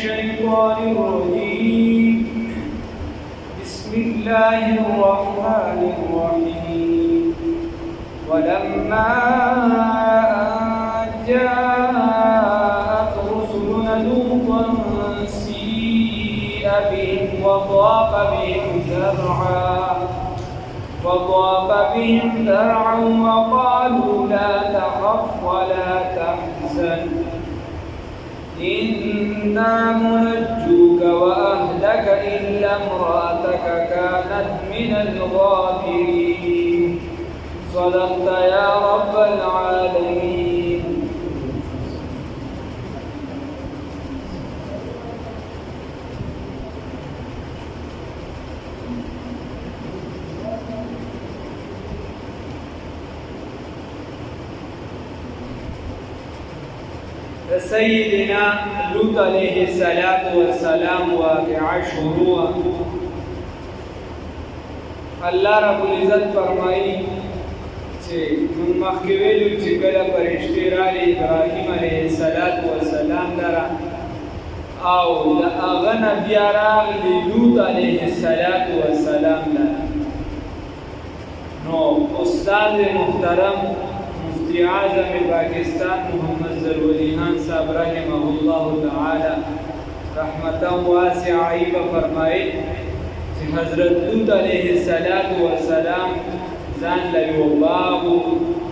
الشيطان الرجيم بسم الله الرحمن الرحيم ولما جاءت رسلنا لوطا سيء بهم وضاق بهم ذرعا وقالوا لا تخف ولا تحزن إنا منجوك وأهلك إلا امرأتك كانت من الغابرين صدقت يا رب العالمين. سيدنا لوط علیہ السلام واقعہ شروع. اللہ رب العزت فرمائی چې من مخکې ویلو چې کله فرشتې راغلې ابراهیم علیه السلام لره او د هغه نه بیا راغلي لوط علیه السلام لره. نو استاد محترم مفتی اعظم پاکستان محمد ظلولی خان صاحب رحمه الله تعالی رحمتا واسعه فرمایي چې حضرت لوط علیه السلام ځان له یو باغ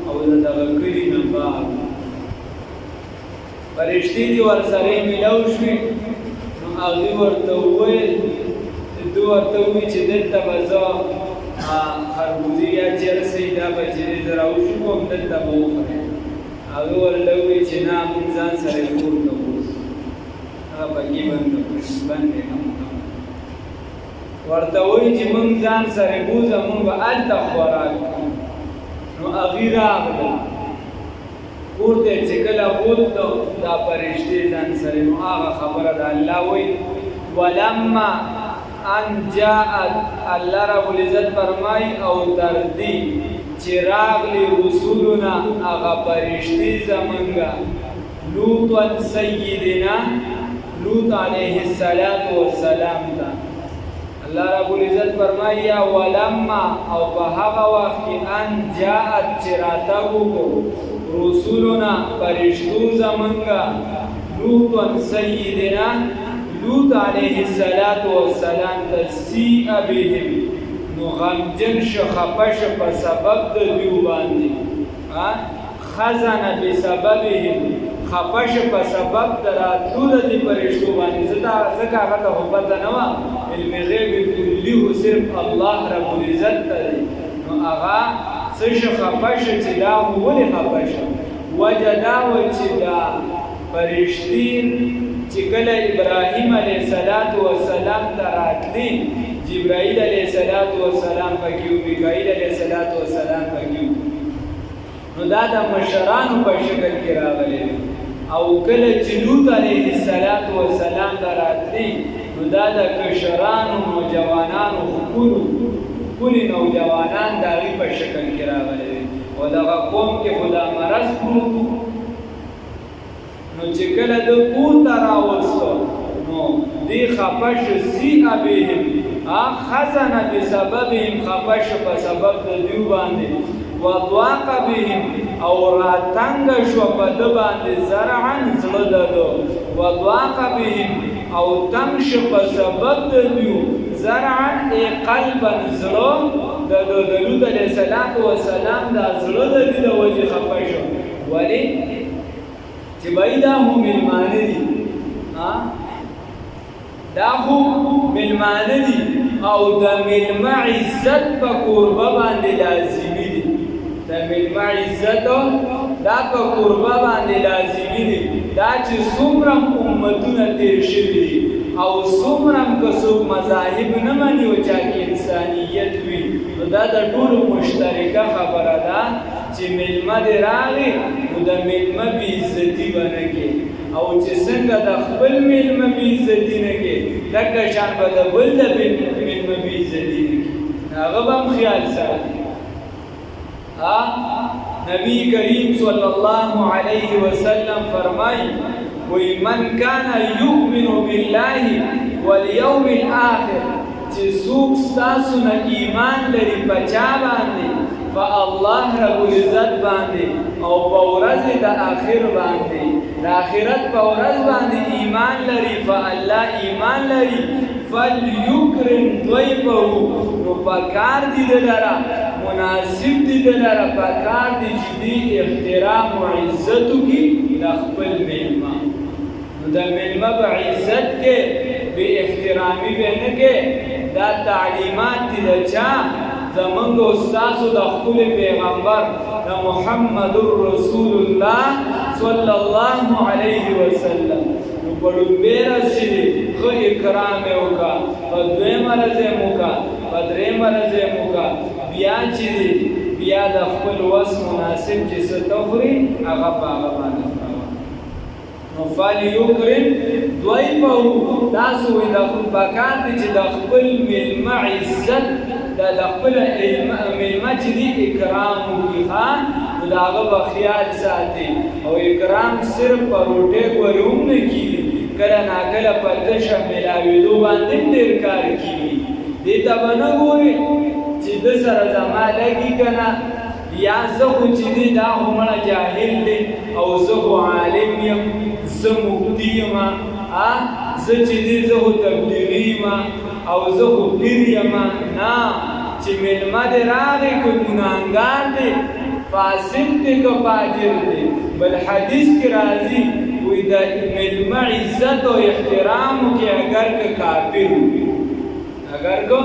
او د دغه کلي نه باغ فرشتې دې ورسره ملو شوې نو هغې ورته وویل چې دلته به زه خربوزې یا چرسۍ دا به چې دی زه راوشو کوم دلته به وخورې. هغې ورته وویل چې نه مونږ ځان سره کور ته بوځو هغه بګي بندې ورته وایي چې مونږ ځان سره بوځه مونږ به هلته خوراک کوو. نو هغې راغله کور ته چې کله بوتلو دا فرشتې ځان سره نو هغه خبره ده الله وایي ولما ان جاءت الله رب العزت فرمای او تردی چې راغلی رسولنا هغه فرشتې زمونږه لوط سیدنا لوط علیه السلام ته الله رب العزت فرمای ولما او په هغه وخت کې ان جاءت چې راتګو رسولنا فرشتو زمونږه لوط سیدنا لوط علیه السلام تسیء بهم نو غمجن شو خفش په سبب د دیو باندې خزن بسببهم خفش په سبب د راتلو د دې فرشتو باندې ځکه هغه ته خو پته نه وه علم غیب کلي خو صرف الله رب العزت ته دی. نو هغه څه شو خفش چې دا ولې خفش وجه دا وه چې دا فرشتې چې کله ابراهیم علیه السلام ته راتلي جبرائیل علیه السلام پکې و میکائیل علیه السلام پکې و نو دا د مشرانو په شکل کې راغلی او کله چې لوط علیه السلام ته راتلي نو دا د کشرانو نوجوانانو ښکلي نوجوانان د هغې په شکل کې راغلی او دغه قوم کې خو دا مرض پروت نو چې کله د پورته راوستو نو دې خفش سیء بهم خزن بسببهم خفش په سبب د دیو باندې وضاق بهم او راتنګ شو په ده باندې زرعا زړه د ده وضاق بهم او تنګ شو په سبب د دیو زرعا قلبا زړه د لوط علیه السلام دا زړه د دې د وجې خفه شو. ولې چې بای دا هم ملمانه دي دا هم ملمانه دي او د ملمه عزت په کوربه باندې لازمي دي. د ملمه عزت دا په کوربه باندې لازمي دي. دا چې څومره امتونه تیر شوي دي او څومره که څوک مذاهب نه مني او چا کې انسانیت وي نو دا د ټولو مشترکه خبره ده چې ملمه دې راغی نو د ملمه بېعزتي به نه کوې او چې څنګه د خپل ملمه بېعزتي نه کوې لکه شان به د بل د ملمه بېعزتي نه کوې هغه به هم خیال ساتي نبی کریم صلی اللہ علیہ وسلم فرمائی وی من کان یؤمن باللہ والیوم الآخر چی سوک ستاسو نا ایمان لری پچا باندے فاللہ رب العزت باندے او پورز دا آخر باندے دا آخرت پورز باندے ایمان لری فاللہ ایمان لری فلیکرم ضیفہو نو پکار دی دلارا مناسب دی دلارا پکار دی جدی احترام و عزتو کی لخبل ملما نو دا ملما با عزت کے بے احترامی بے نکے دا تعلیمات دی دا چا زمانگ استاسو دا خپل پیغمبر دا محمد رسول اللہ صلی اللہ علیہ وسلم نو پڑو بیرز شدی خو اکرام اوکا بدوے مرزے موکا بدرے مرزے موکا بیا چیدی بیا دا خپل وس مناسب جس تخری اغا پاغا باندې نو فلیکرم ضیفہو تاسو دا خپل پکار دی چې دا خپل ملما عزت دا خپل ملما چې دی اکرام وکړي ها دا هغه به خیال ساتي او اکرام صرف په روټۍ ګورې هم نه کېږي کله ناکله په تشه ملاوېدو باندې هم ډېر کار کېږي دې ته به نه ګورې چې ده سره زما لګي که نه یا زه خو چې دی دا خو مړه جاهل دی او زه خو عالم یم زه مفتي یم زه چې دی زه خو تبلیغي یم او زه خو پیر یم نه چې مېلمه دې راغی که ګناهګار دی فاسق دی که فاجر دی بل حدیث کې راځي وایي د مېلمه عزت او احترام وکړي اگر که کافر وي اگر که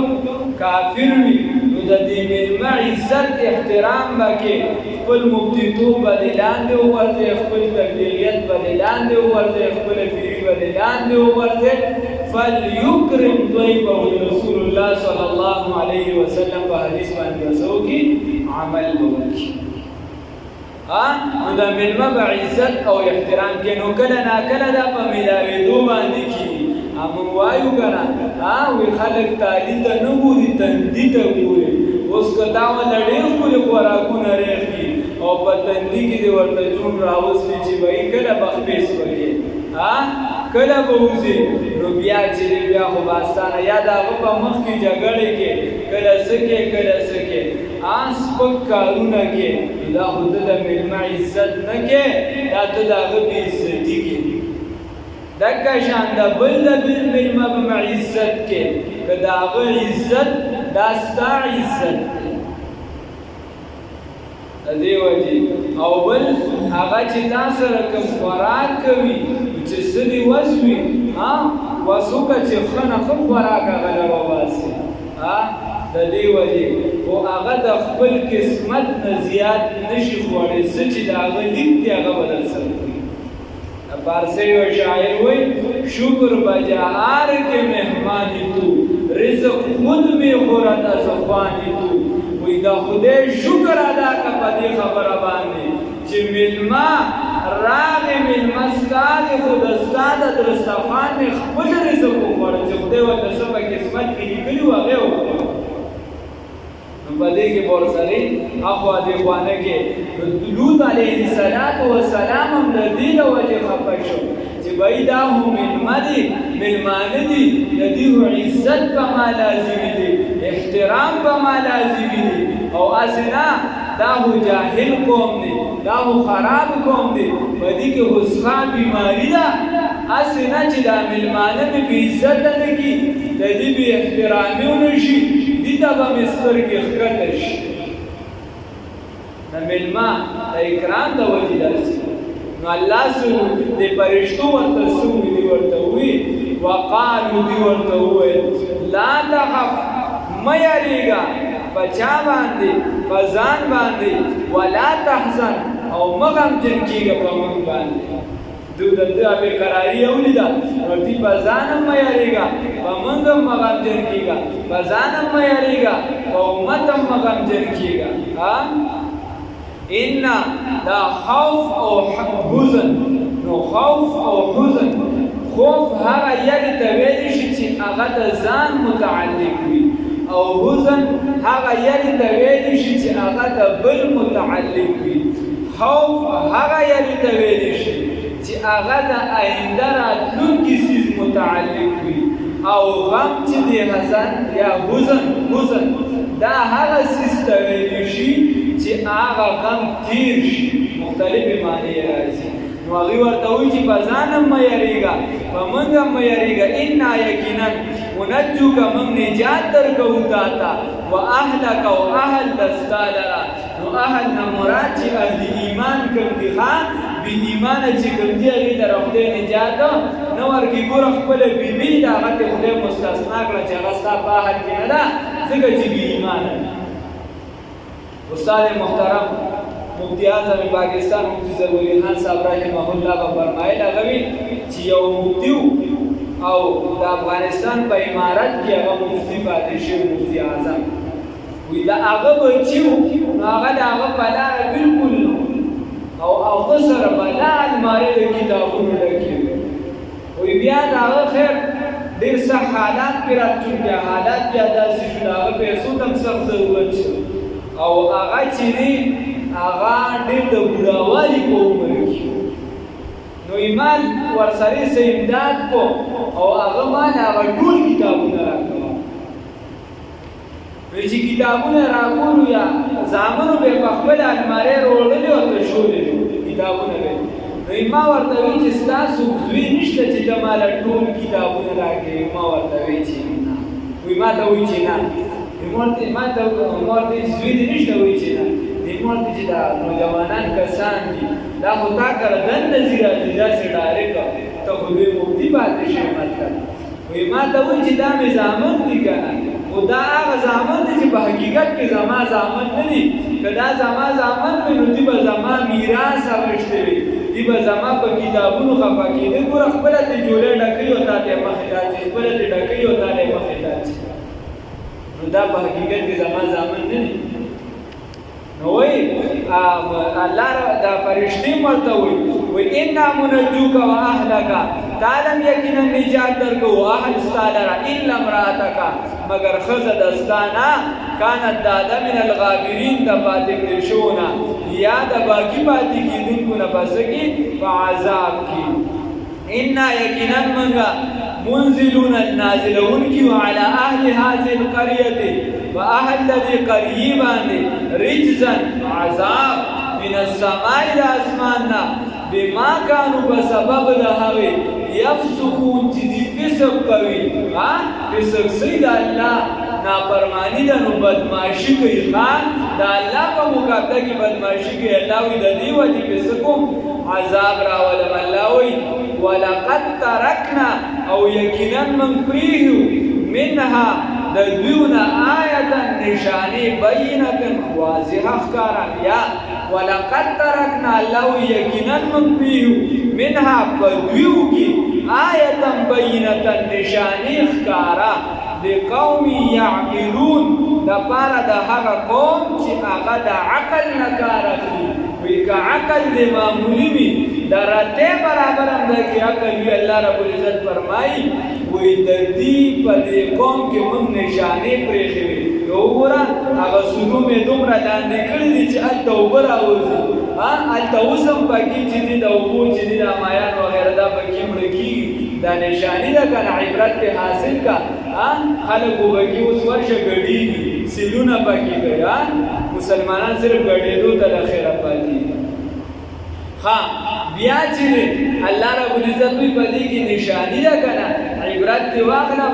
کافر وي نو د دې مېلمه عزت احترام به کې خپل مفتیتوب به دې لاندې وغورځوي خپل تبلیغیت به دې لاندې وغورځوي خپله پیري به دې لاندې وغورځوي فلیکرم ضیفه رسول الله صلی الله علیه وسلم په حدیث باندې وسو کې عمل به وکړي نو د مېلمه به عزت او احترام کې نو کله ناکله دا په میلاوېدو باندې کېږي موږ وایو که نه وی خلک تالي ته نه ګوري تندي ته ګوري اوس که دا ورته ډېر ښکلي خوراکونه ریخ کړي او په تندي کې دې ورته جون راوستي چې بهي کله به خپې سپکې کله به وځي نو بیا چې دی بیا خو باستانه یا د هغه په مخ کې جګړې کې کله څه کې کله څه کې سپک کارونه کې دا خو ته د مېلمه عزت نه کې دا ته د هغه بېعزتي کې دکه شان د بل د مېلمه په عزت کې که د هغه عزت دا ستا عزت د دې وجې او بل هغه چې تا سره کوم خوراک کوي چې څه دې وس وي وس وکړه چې ښه نه ښه خوراک هغه له وباسي د دې وجې خو هغه د خپل قسمت نه زیات نشي خوړی څه چې د هغه لیک دی هغه به در سره کوي فارسی و شاعر وی شکر بجار کے مہمانی تو رزق خود میں خورت از خوانی تو وی دا خودے شکر ادا کا پدی خبر باندې چې ملما راغ ملما ستاد خود استاد درستخوان خپل رزق خوړ چې خدای ورته سبا قسمت کې لیکلی و هغه وکړه نو پدې کې بورسري اخوا دې خوانه کې لوط علیه السلام هم د دې له وجې خفه شو چې بای دا هم مېلمانه دي د دې عزت په ما لازمي دي احترام په ما لازمي دي او اسنا دا هو جاهل قوم دی دا هو خراب قوم دی په دې کې حسخا بیماری ده اسنا چې دا مېلمانه مې بې عزته نه کي د دې بې احترامي ونه شي دې ته به مې سترګې ښکته شي د مېلمه د اکرام د وجې داسې نو الله د فرشتو ورته څه وي دې ورته ووي وقالو دې ورته وویل لا تخف مه یریږه په چا باندې په ځان باندې ولا تحزن او مه غمجن کېږه په موږ باندې دو د ده بېقراري ولیده نو دې په ځان هم مه یریږه په موږ هم مه غمجن کېږه په ځان هم مه یریږه په امت هم مه غمجن کېږه ان دا خوف او حزن نو خوف او حزن خوف هغه یری ته ویلی شي چې هغه د ځان متعلق وي او حزن هغه یری ته ویلی شي چې هغه د بل متعلق وي. خوف هغه یری ته ویل شي چې هغه د آینده راتلونکي څیز متعلق وي، او غم چې دی حزن یا حزن دا هغه څیز ته ویل شي چې هغه غم تیر شي. مختلفې معنی راځي. نو هغوی ورته وایي چې په ځان هم مه یریږه، په موږ هم مه یریږه. انا یقینا منجوک موږ نجات درکوو تا ته، و اهلک او اهل د ستا لره. نو اهل نه مراد چې اهل ایمان کوم دي، بې ایمانه چې کوم دي هغوی لره خدای نجات نه ورکړي. ګوره خپله بیبي د هغه ته خدای مستثنا کړه چې هغه ستا په اهل کې نه ده، ځکه چې بې ایمانه ده. استاد محترم مفتی اعظم پاکستان مفتی ضروري خان صاحب رحمه الله به فرمایل هغه وی چې یو مفتی او د افغانستان په امارت کې هغه مفتی پاتې شوی مفتی اعظم وی دا هغه بچي وو، هغه د هغه په لاره بلکل او هغه سره په لاره المارۍ د کتابونو ډکې وی بیا د هغه خیر ډېر سخت حالات پرې راتلونکي حالات بیا داسې شو د هغه پیسو ته هم سخت ضرورت شو او هغه چې دی هغه ډېر د بوډاوالي په عمر کې نو ایمان ورسره څه امداد کو او هغه ما نه هغه ټول کتابونه راکړل. چې کتابونه راکولو یا زامنو به په خپل المارۍ وروړلې او تشولې کتابونه به نو ما ورته وی چې ستاسو زوی نشته چې د مال ټول کتابونه راکړي. ما ورته وی چې نه، وی ما ته وی چې نه، ما ته زوی دې نشته، وی چې نه مورته چې دا نوجوانان کسان دي دا خو تا کړه دنده زی راځي داسې ډایرکټ ته خو دوی مفتي پاتې شي. مطلب وی ما ته وایي چې دا مې زامن دي که نه، خو دا هغه زامن دي چې په حقیقت کې زما زامن نه دي. که دا زما زامن وي نو دوی به زما میراث اخیستی وي، دوی به زما په کتابونو خفه کېدی. ګوره خپله دې جوړې ډکوي او تا ته یې مخې ته اچوي، خپله دې ډکوي او تا ته یې مخې ته اچوي. نو دا په حقیقت کې زما زامن نه دي. نو وی الله دا فرشتي ورته وی انا منجوک و اهلک تعلم یقینا نجات درکو اهل استالرا الا امراتک مگر خزه دستانا کانت دادا من الغابرین د پاتې شونا یا د باقی پاتې کیدونکو نه پسکی په عذاب کې. انا یقینا منگا منزلون النازلون کیو علی اهل هذه القريه واهل الذي قريبان رجزا عذاب من السماء الى اسماننا بما كانوا بسبب دهوی یفسقون چې دې فسق کوي فسق سید الله نافرمانی ده نو بدمعشی کوي دا الله په مقابله کې بدمعشی کوي. الله وی د دې وجې فسقوم عذاب راولم. الله وی ولقد ترکنا او یقینا من پریهو منها د دویونه آیتا نشانی بینتا واضحه ښکارا یا ولقد ترکنا الله یقینا من پریهو منها په دویو کې آیتا بینتا نشانی ښکارا لقوم یعقلون دپاره د هغه قوم چې هغه د عقل نه کار اخلي. وی که عقل د معمولی وي د رتې برابر هم ده کې عقل وي. الله رب العزت فرمایي وی د دې په دې قوم کې موږ نشانې پرېښې وي. نو وګوره هغه سونو مې دومره لاندې کړي دي چې هلته اوبه راوځي، هلته اوس هم پکې چې دي د اوبو چې دي د مایان وغیره دا پکې مړه کېږي. دا نشاني ده که نه عبرت ته حاصل که خلک وبکې اوس ورشه ګډېږي سیلونه پکې کوي. مسلمانان صرف ګډېدو ته د خیره پاتې بیا چې الله رب العزت دوی په دې کې نشاني ده که نه عبرت دې واخله.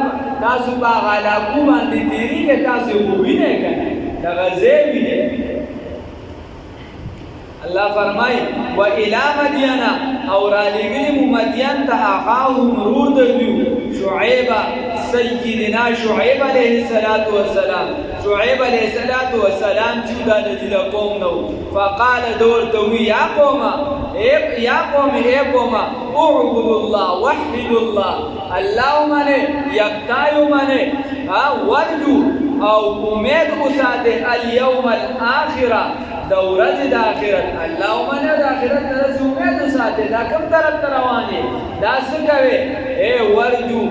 تاسو په هغه علاقو باندې تېرېږئ، تاسو خو وینئ که نه دغه ځای وینئ. الله فرمای و الی مدین او را لګلی مو مدین ته اخاهم ورور د دوی شعیب سیدنا شعیب علیه السلام شعیب علیه السلام چې د دې قوم نو فقال دور تو یا قوم اعبد الله وحد الله اللهم یکتایو منه ورجو او امید اوساته الیوم الاخره د ورځې د آخرت. اللهم نه د آخرت نه امید وساتې. دا کوم طرف ته روانې دا څه کوې ورجو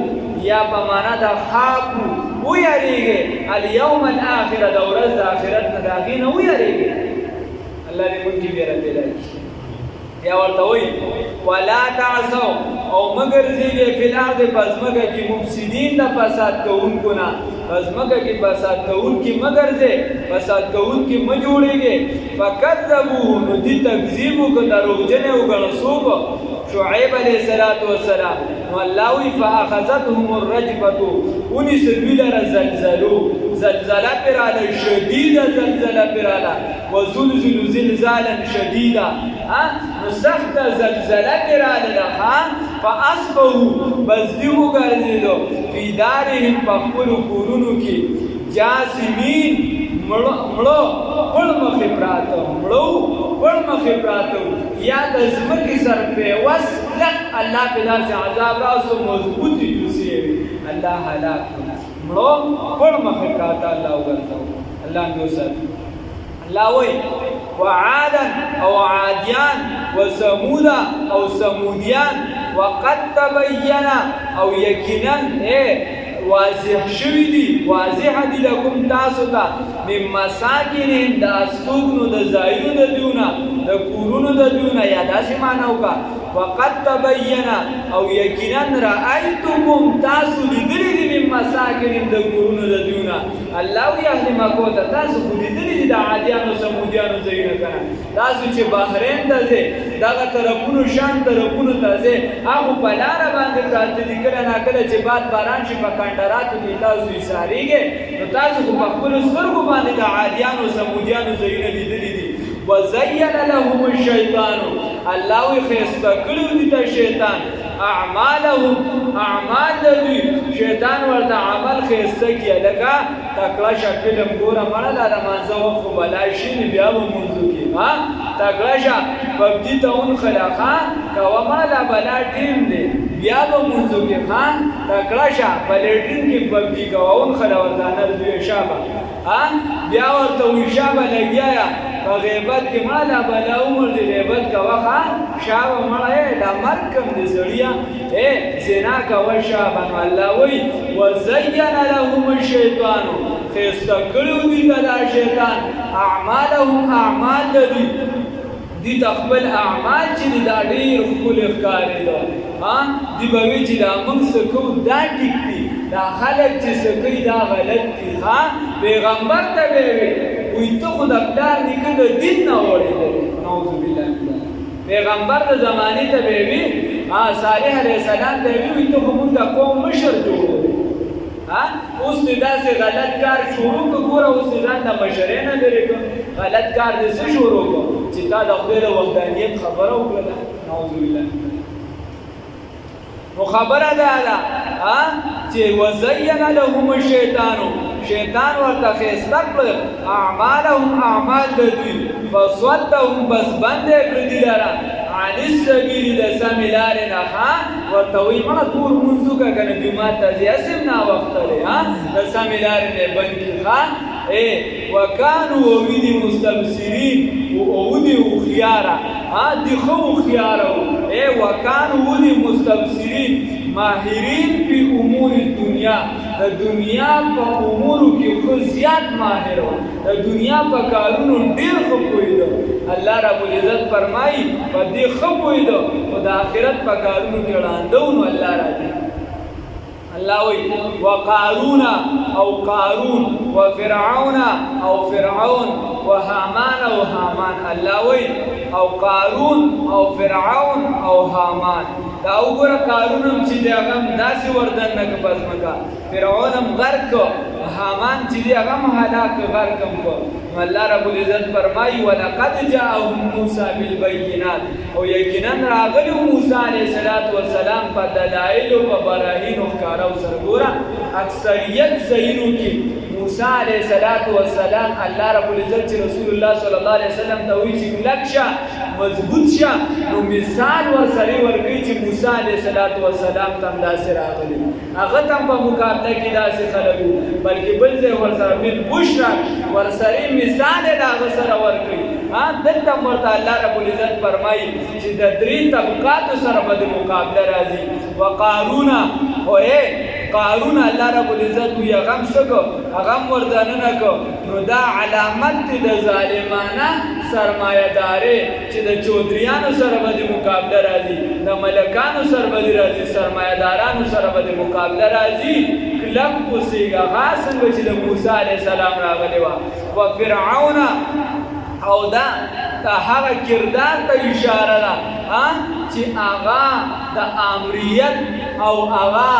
یا په معنا د خاپو ویریږې الیوم الاخره د ورځ د آخرت نه دا هغې نه ویریږي الله دې موږ کې ویره پیدا کړي یا ورته وایي ولا تعثوا او مگر زیږئ فی الارض په ځمکه کې مفسدین د فساد کوونکو نه په ځمکه کې فساد کوونکي مه ګرځئ فساد کوونکي مه جوړېږئ فکذبوه نو دې تکذیب وکړه دروغجن یې وګڼه څوک شعیب علیه السلام نو الله وایي فاخذتهم الرجفة ونیسه دوی لره زلزلو زلزله پرې راغله شدیده زلزله پرې راغله وزلزلوا زلزالا شدیدا نو سخته زلزله پرې راغله فاصبحوا بس دوی وګرځېدو فی دارهم په خپلو کورونو کې جاثمین مړو پړ مخې پراته یا د ځمکې سر پیوست کلک الله پې داسې عذاب راوستو مضبوطې جوسې وي الله هلاک مړو پړ مخې پراته الله وګرځوي الله دې وساتي الله وایي وعادا او عادیان وثمودا او ثمودیان وقد تبین او یقینا واضح شوی دی واضح دی لکم تاسو ته من مساکنهم د استوګنو د ځایونو د دیونه د کورونو د دیونه یا داسې معنا وکړه وقد تبین او یقینا رأیتکم تاسو لیدلی دي من مساکنهم د کورونو د دیونه الله وی اهل مکو ته تاسو خو لیدلی دي د عادیانو سمودیانو ځایونه کنه تاسو چې بحرین ته ځئ دغه طرفونو شام طرفونو ته ځئ هغه په لاره باندې پراته دي کله ناکله چې باران شي په کندراتو کې تاسو ایساریږئ نو تاسو خو په خپلو سترګو باندې د عادیانو سمودیانو ځایونه لیدلي دي وزین لهم الشیطان الله وی ښایسته کړي دي ته شیطان اعمالهم اعمال د دوی شیطان ورته عمل ښایسته کړي لکه تکړه شه فلم ګوره مړه دا د مانځه وخت خو بلای شي نو بیا به مونځو کې تکړه شه پبجي ته ونښله کوه ماله بلا ټیم دی بیا به مونځو کې تکړه شه په لیټرین کې پبجي کوه ونښله ورته نردوی شابه بیا ورته وایي شابه لګیا یا په غیبت کې ماله بلا عمر دی غیبت کوه شابه مړه دا مرګ کم دی سړیه زنا کوه شابه نو الله وایي وزین لهم الشیطان ښایسته کړي دوی ته دا شیطان اعمالهم اعمال د دوی دي ته خپل اعمال چې دي دا ډېر ښکلي ښکارېده دي به وایي چې دا موږ څه کوو دا ټیک دي دا خلک چې څه کوي دا غلط دي پیغمبر ته به یې وایي ته خو د پلار نیکه د دین نه وړېدلې نعوذ بالله من ذلک پیغمبر د زمانې ته به یې وایي صالح علیه السلام ته یې وایي ته خو موږ د قوم مشر جوړوو اوس دې داسې غلط کار شروع کړه ګوره اوس دې ځان د مشرۍ نه لرې کړه غلط کار دې څه شروع کړه چې تا د خدای د وحدانیت خبره وکړه نعوذ بالله نو خبره ده چې وزین لهم الشیطان شیطان ورته ښایسته کړل اعمالهم اعمال د دوی فصدهم بس بند یې کړه دي لره عن السبیل د سمې لارې نه ورته وایي مړه کور مونځ وکړه که نه جومات ته ځې هسې هم ناوخته دی د سمې لارې نه یې بند کړي وکانو وویدي مستبصرین وودي هوښیاره دي ښه هوښیاره وکانو ودي مستبصرین ماهرین فی امور الدنیا د دنیا په امورو کې خو زیات ماهر و د دنیا په کارونو ډېر ښه پوهېده الله رب العزت فرمایي په دې ښه پوهېده خو د آخرت په کارونو کې ړانده و نو الله راځي الله وایي وقارون او قارون وفرعون او فرعون وهامان او هامان الله وایي او قارون او فرعون او هامان دا وګوره قارون هم چې دی هغه هم داسې وردننه که په ځمکه فرعون هم غرق کړ هامان چې دی هغه هم هلاک غرق هم کړ نو الله رب العزت فرمایي ولقد جاءهم موسی بالبینات او یقینا راغلی موسی علیه السلام په دلایلو په براهینو ښکاره سره ګوره اکثریت ځایونو کې موسی علیه السلام الله رب العزت چې رسول الله صلی الله علیه وسلم ته وایي چې کلک شه مضبوط شه نو مثال ورسره ورکوي چې موسی علیه السلام ته هم داسې راغلی هغه ته هم په مقابله کې داسې خلک وو بلکې بل ځای ورسره بالبشرا ورسره مثال یې د هغه سره ورکوي دلته هم ورته الله رب العزت فرمایي چې د درې طبقاتو سره به د مقابله راځي وقارونه قارون الله رب العزت وی غم سکو غم وردانونه کو نو دا علامت د ظالمانه سرمایه‌داري چې د چودریانو سره به مقابله راځي د ملکانو سره به راځي سرمایه‌دارانو سره به مقابله راځي کلک اوسېږه څنګه چې د موسی علیه السلام راغلی و فرعون او دا هغه کردار ته اشاره ده چې هغه د امریت او هغه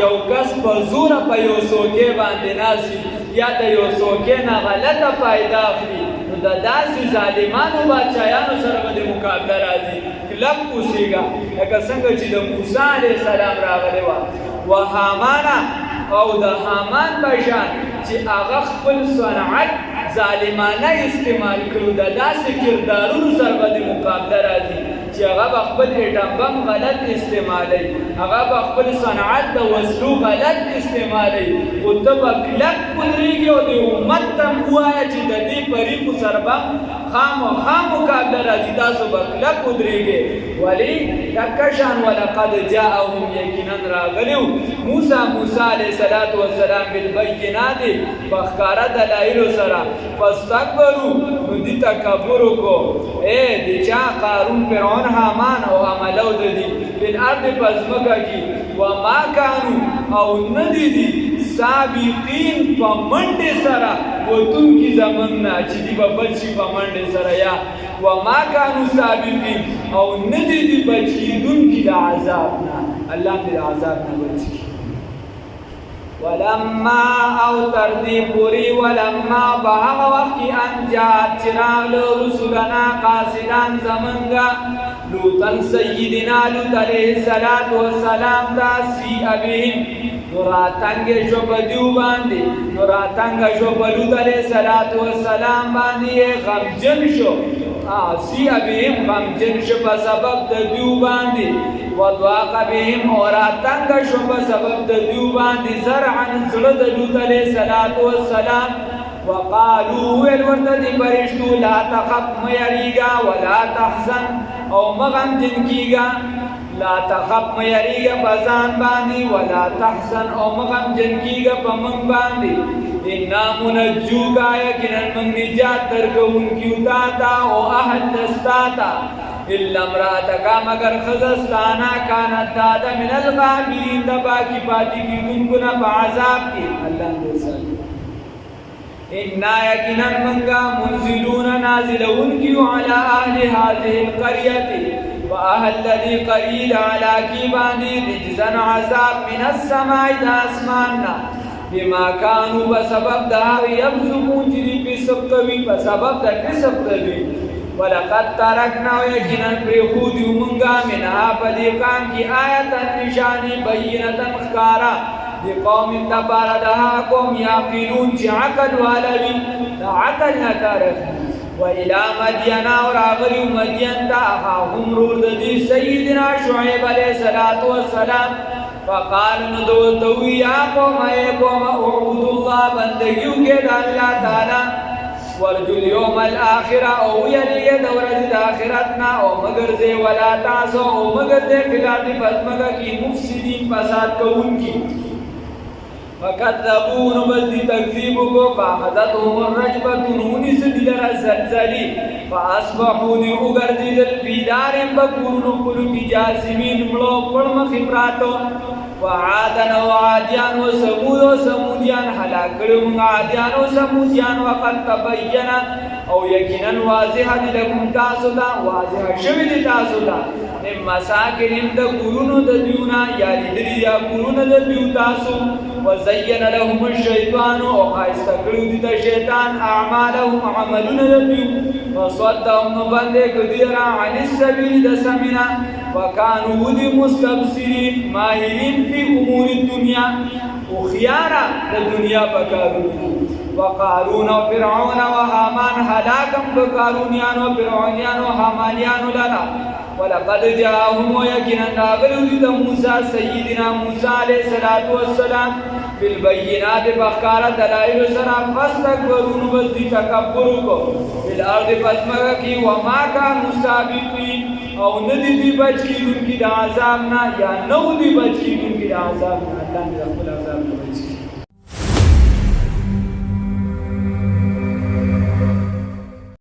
یو کس په زوره په یو څوکۍ باندې ناسي یا د یو څوکۍ نه غلطه فایده اخلي نو د داسې ظالمانو بادشاهانو سره به د مقابله راځي کلک اوسېږه لکه څنګه چې د موسی علیه السلام راغلی وه و هامان او د هامان په شان چې هغه خپل صنعت ظالمانه استعمال کړو د داسې کردارونو سره به د مقابله راځي چې هغه به خپل اټم بم غلط استعمالوي هغه به خپل صنعت د وسلو غلط استعمالوي خو ته به کلک ودرېږي او د امت ته هم ووایه چې د دې فریقو سره به خامخا مقابله راځي تاسو به کلک ودرېږئ ولې دکه شان ولقد جاءهم یقینا راغلی موسی علیه السلام بالبینات په ښکاره دلایلو سره فاستکبروا نو دې تکبر وکړو د چا قارون فرعون حامان او عملو د دي بالارض په ځمکه کې وما کانو او نه دي سابقین په منډې سره وتونکي زمونږ نه چې دي به بچ شي په منډې سره یا وما کانو سابقین او نه دي بچ کېدونکي د عذاب نه الله دې د عذاب نه بچ کړي ولما او تردی پوری ولما بهغ وقت ان جاءت چراغ رسولنا قاصدان زمنگا لوطن سیدنا لوط علیہ السلام دا سی ابیم نوراتنگ شو بدیو باندی نوراتنگ شو بلوط علیہ السلام باندی غمجن شو سی ابیم غمجن شو بسبب دا دیو باندی وضواق بهم اوراتنگ شو بسبب دا دیو باندی زرعن زرد لوط علیہ السلام وقالو الورد دی برشتو لا تخف میریگا ولا تحزن او مغم جنکیگا لا تخف میریگا بزان باندی ولا تحزن او مغم جنکیگا پمنگ باندی انا منجوگا یکنن من نجات ترکون کیوتاتا او احد دستاتا الا امراتکا مگر خزستانا کانت دادا من الغابرین دبا کی پاتی کی دنگنا بعذاب کی اللہ نے سال انا یقینا منگا منزلون نازلون کیو علی اہل هذه القریت و اہل الذی قریل علی کی باندی رجزن عذاب من السماء دا اسماننا بما کانو بسبب دا یبزقون جدی پی سبقوی بسبب دا کسب دوی ولقد ترکنا یقینا پریخودی منگا منها پدیقان کی آیتا نشانی بینتا خکارا دی قوم تبارا دها قوم یاقلون چی عقل والوی دا عقل نکارخی و الى مدینا اور آغری مدین تا اخاهم رورد دی سیدنا شعیب علیہ السلام فقال ندوتوی یا قوم اے قوم اعبد اللہ بندگیو کے دا اللہ تعالی ورجو اليوم الاخرہ او یریه دورز الاخرتنا او مگرزه ولا تعصوا او مگرزه فلارد پزمگا کی مفسدین فساد کون کی فکذبون بزدی تکذیبو کو فاخذتهم الرجبت نونی سدیلر الزلزلی فاصبحوا دی اگرزیدل فی دارم بکورن قلو کی جاسمین ملو پرم خبراتو وعادن و عادیان و سمودیان حلاکرم عادیان و سمودیان وقد تبینا او یقینا واضح دی لکم تاسو دا واضح شوی دی تاسو دا ام مساکنم دا قرونو دا دیونا یا لیدری یا قرونو دا دیو تاسو وزین لهم الشیطان او خائستکلو دی دا شیطان اعمالهم عملون دا دیو وصدهم نبنده کدیرا عن السبیل دا سمنا وکانو دی مستبصرین ماہرین فی امور الدنیا وخیارا دا دنیا پکارو وقارون و فرعون و حامان حلاکم بقارونیان و فرعونیان و حامانیان لنا ولقد جاءهم ويقينا راغلو دي موسى سيدنا موسى عليه السلام بالبينات بخار دلائل سرا فاستكبروا بذي تکبروا بالارض فاسمغا کی وما كانوا سابقين او ندی بچ کی ان کی عذاب نہ یا نو دی بچ کی ان کی عذاب نہ اللہ نے